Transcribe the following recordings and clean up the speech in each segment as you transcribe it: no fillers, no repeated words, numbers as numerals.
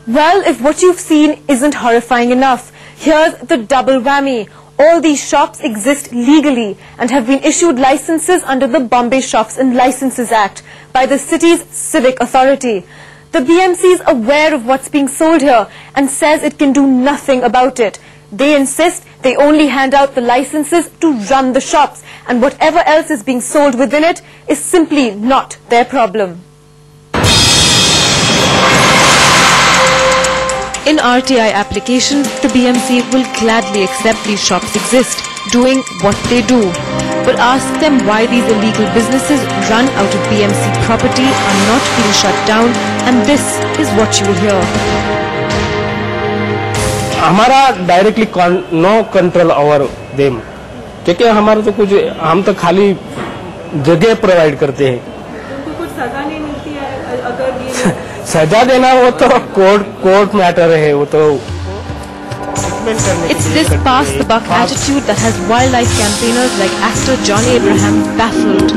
Well, if what you've seen isn't horrifying enough, here's the double whammy. All these shops exist legally and have been issued licenses under the Bombay Shops and Licenses Act by the city's civic authority. The BMC is aware of what's being sold here and says it can do nothing about it. They insist they only hand out the licenses to run the shops, and whatever else is being sold within it is simply not their problem. In RTI application, the BMC will gladly accept these shops exist, doing what they do. But ask them why these illegal businesses run out of BMC property are not being shut down, and this is what you will hear. हमारा directly no control over them, क्योंकि हमारा तो कुछ, हम तो खाली जगह provide करते हैं। उनको कुछ सजा नहीं मिलती है अगर ये सजा देना वो तो कोर्ट मैटर है, वो तो It's this pass the buck attitude that has wildlife campaigners like actor John Abraham baffled.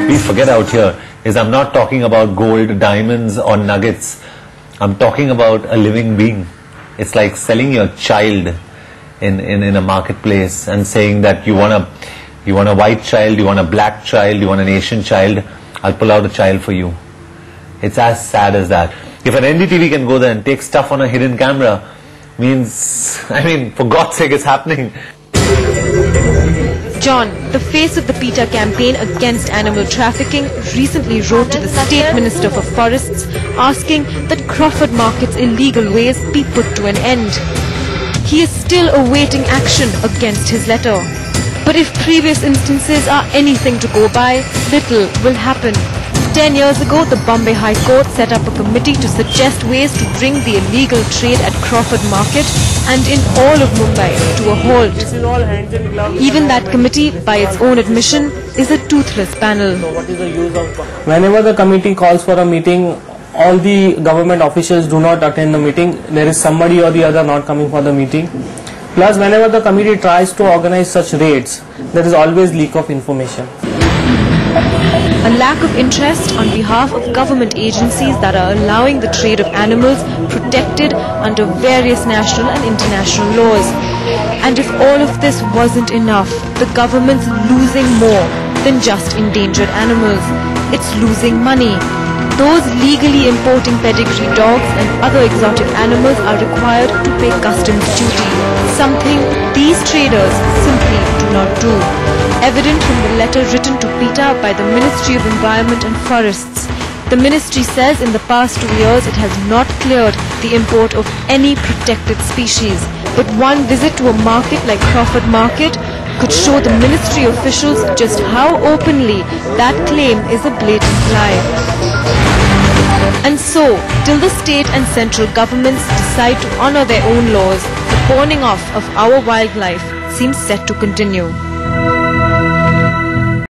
We forget out here is I'm not talking about gold, diamonds or nuggets. I'm talking about a living being. It's like selling your child in a marketplace and saying that you want a white child, you want a black child, you want an Asian child, I'll pull out a child for you. It's as sad as that. If an NDTV can go there and take stuff on a hidden camera, means, for God's sake, it's happening. John, the face of the PETA campaign against animal trafficking, recently wrote to the State Minister for Forests asking that Crawford Market's illegal ways be put to an end. He is still awaiting action against his letter. But if previous instances are anything to go by, little will happen. 10 years ago, the Bombay High Court set up a committee to suggest ways to bring the illegal trade at Crawford Market and in all of Mumbai to a halt. Even that committee, by its own admission, is a toothless panel. Whenever the committee calls for a meeting, all the government officials do not attend the meeting. There is somebody or the other not coming for the meeting. Plus, whenever the committee tries to organize such raids, there is always leak of information. A lack of interest on behalf of government agencies that are allowing the trade of animals protected under various national and international laws. And if all of this wasn't enough, the government's losing more than just endangered animals. It's losing money. Those legally importing pedigree dogs and other exotic animals are required to pay customs duty, something these traders simply do not do. Evident from the letter written to PETA by the Ministry of Environment and Forests. The ministry says in the past 2 years it has not cleared the import of any protected species. But one visit to a market like Crawford Market could show the ministry officials just how openly that claim is a blatant lie. And so, till the state and central governments decide to honor their own laws, the pawning off of our wildlife seems set to continue.